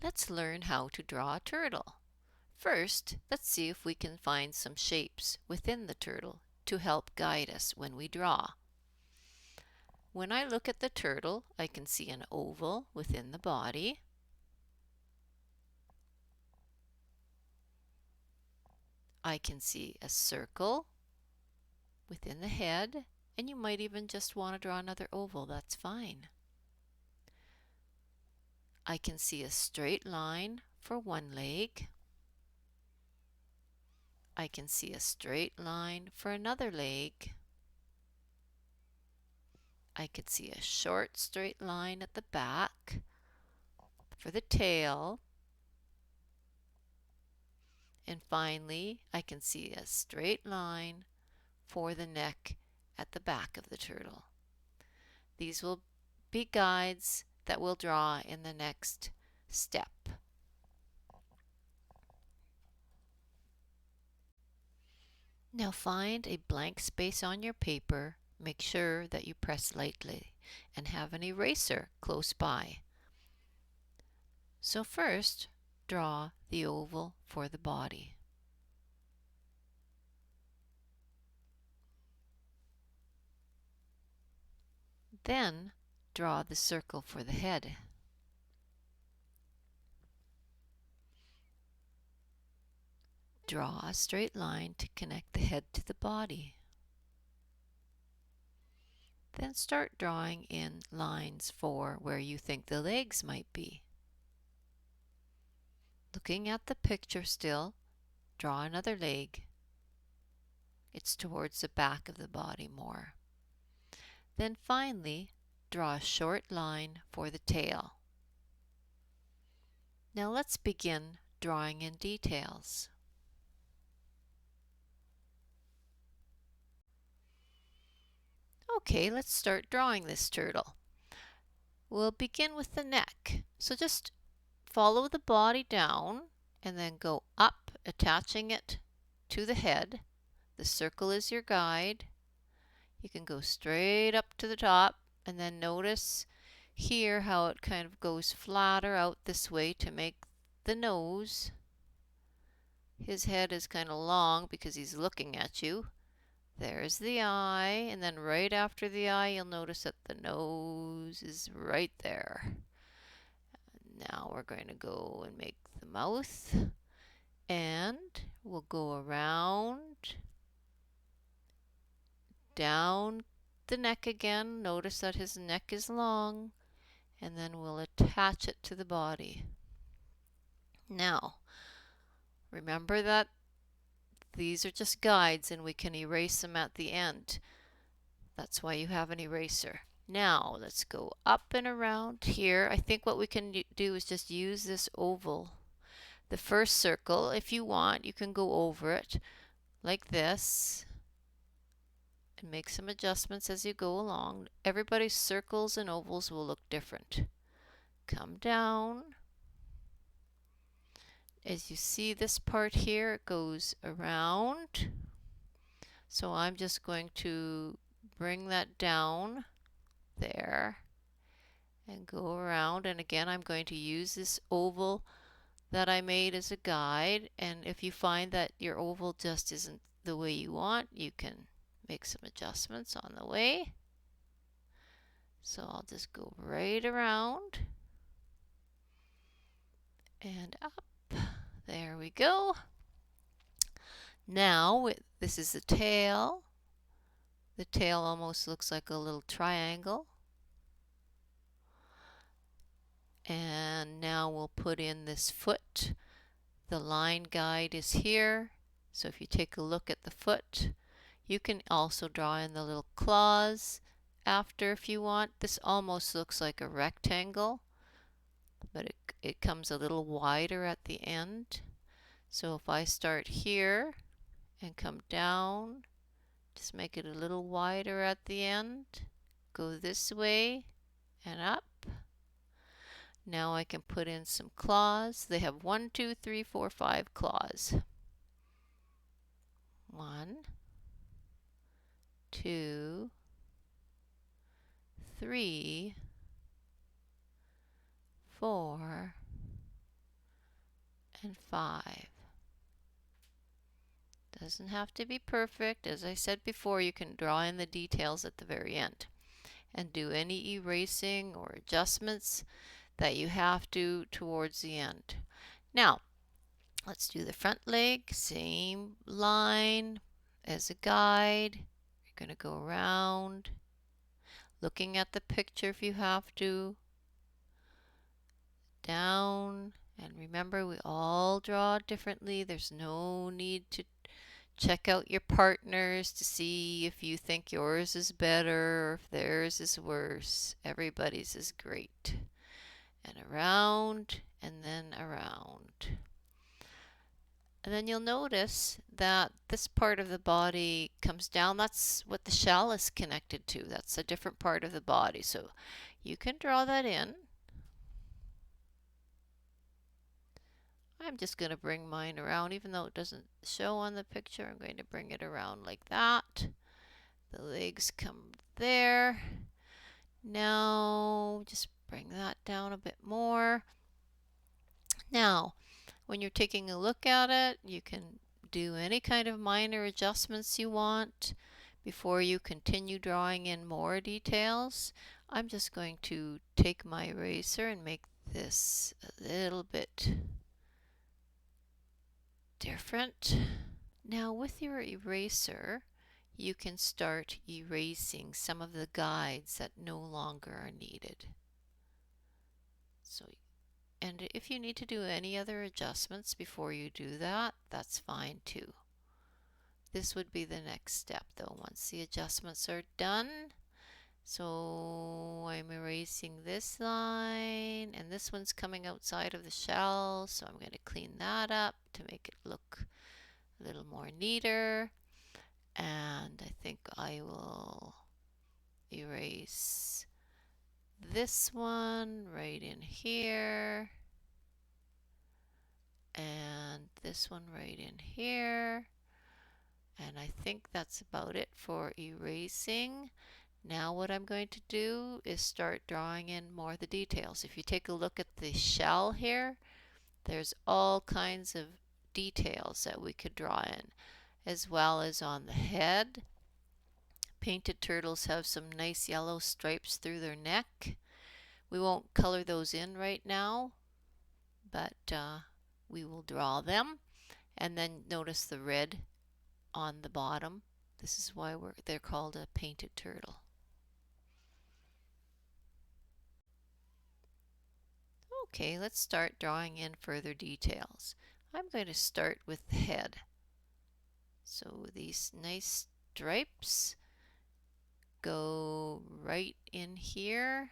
Let's learn how to draw a turtle. First, let's see if we can find some shapes within the turtle to help guide us when we draw. When I look at the turtle, I can see an oval within the body. I can see a circle within the head, and you might even just want to draw another oval, that's fine. I can see a straight line for one leg. I can see a straight line for another leg. I could see a short straight line at the back for the tail. And finally, I can see a straight line for the neck at the back of the turtle. These will be guides that we'll draw in the next step. Now find a blank space on your paper. Make sure that you press lightly and have an eraser close by. So first, draw the oval for the body. Then draw the circle for the head. Draw a straight line to connect the head to the body. Then start drawing in lines for where you think the legs might be. Looking at the picture still, draw another leg. It's towards the back of the body more. Then finally, draw a short line for the tail. Now let's begin drawing in details. Okay, let's start drawing this turtle. We'll begin with the neck. So just follow the body down and then go up, attaching it to the head. The circle is your guide. You can go straight up to the top and then notice here how it kind of goes flatter out this way to make the nose. His head is kind of long because he's looking at you. There's the eye, and then right after the eye you'll notice that the nose is right there. Now we're going to go and make the mouth, and we'll go around, down the neck again. Notice that his neck is long, and then we'll attach it to the body. Now, remember that these are just guides and we can erase them at the end. That's why you have an eraser. Now let's go up and around here. I think what we can do is just use this oval. The first circle, if you want, you can go over it like this and make some adjustments as you go along. Everybody's circles and ovals will look different. Come down. As you see this part here, it goes around. So I'm just going to bring that down there and go around, and again I'm going to use this oval that I made as a guide, and if you find that your oval just isn't the way you want, you can make some adjustments on the way. So I'll just go right around and up. There we go. Now this is the tail. The tail almost looks like a little triangle. And now we'll put in this foot. The line guide is here. So if you take a look at the foot, you can also draw in the little claws after if you want. This almost looks like a rectangle, but it comes a little wider at the end. So if I start here and come down, just make it a little wider at the end, go this way and up. Now I can put in some claws. They have 1, 2, 3, 4, 5 claws. 1, 2, 3, 4, and 5. Doesn't have to be perfect. As I said before, you can draw in the details at the very end and do any erasing or adjustments that you have to towards the end. Now, let's do the front leg. Same line as a guide. You're going to go around, looking at the picture if you have to, down, and remember we all draw differently. There's no need to check out your partners to see if you think yours is better or if theirs is worse. Everybody's is great. And around, and then around. And then you'll notice that this part of the body comes down. That's what the shell is connected to. That's a different part of the body. So you can draw that in. I'm just going to bring mine around, even though it doesn't show on the picture. I'm going to bring it around like that. The legs come there. Now, just bring that down a bit more. Now, when you're taking a look at it, you can do any kind of minor adjustments you want before you continue drawing in more details. I'm just going to take my eraser and make this a little bit different. Now with your eraser, you can start erasing some of the guides that no longer are needed. And if you need to do any other adjustments before you do that, that's fine too. This would be the next step though, once the adjustments are done. So I'm erasing this line, and this one's coming outside of the shell, so I'm going to clean that up to make it look a little more neater. And I think I will erase this one right in here, and this one right in here. And I think that's about it for erasing. Now what I'm going to do is start drawing in more of the details. If you take a look at the shell here, there's all kinds of details that we could draw in, as well as on the head. Painted turtles have some nice yellow stripes through their neck. We won't color those in right now, but we will draw them. And then notice the red on the bottom. This is why they're called a painted turtle. Okay, let's start drawing in further details. I'm going to start with the head. So these nice stripes go right in here,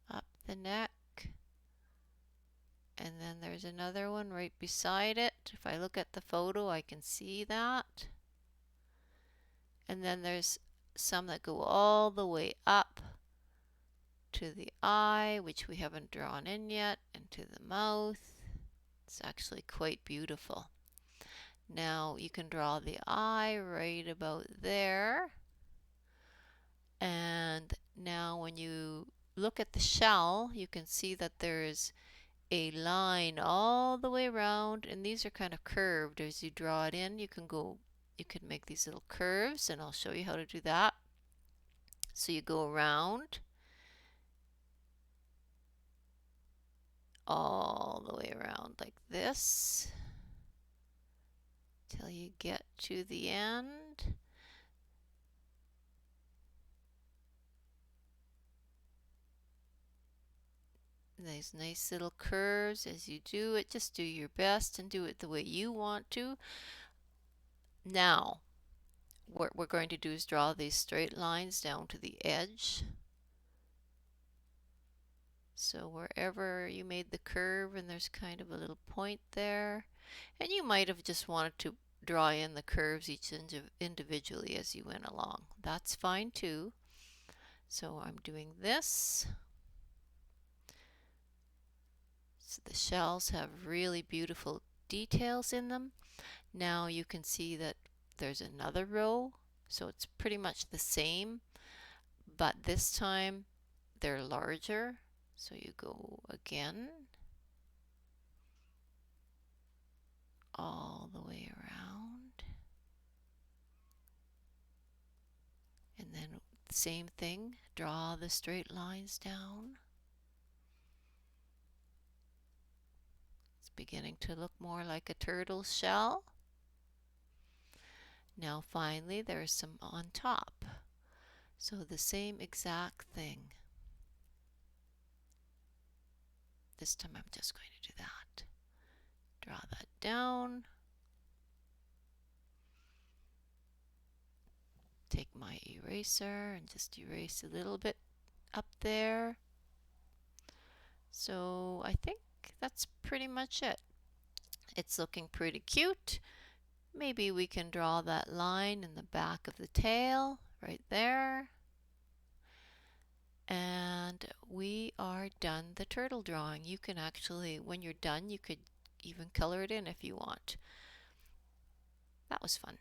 up the neck, and then there's another one right beside it. If I look at the photo, I can see that. And then there's some that go all the way up to the eye, which we haven't drawn in yet, and to the mouth. It's actually quite beautiful. Now you can draw the eye right about there. And now when you look at the shell, you can see that there's a line all the way around, and these are kind of curved. As you draw it in, you can make these little curves, and I'll show you how to do that. So you go around all the way around like this till you get to the end. These nice little curves as you do it. Just do your best and do it the way you want to. Now, what we're going to do is draw these straight lines down to the edge. So wherever you made the curve and there's kind of a little point there, and you might have just wanted to draw in the curves each individually as you went along. That's fine too. So I'm doing this. So the shells have really beautiful details in them. Now you can see that there's another row, so it's pretty much the same, but this time they're larger. So you go again all the way around, and then same thing, draw the straight lines down. It's beginning to look more like a turtle's shell. Now finally there's some on top, so the same exact thing. This time I'm just going to do that. Draw that down. Take my eraser and just erase a little bit up there. So I think that's pretty much it. It's looking pretty cute. Maybe we can draw that line in the back of the tail right there. And we are done the turtle drawing. You can actually, when you're done, you could even color it in if you want. That was fun.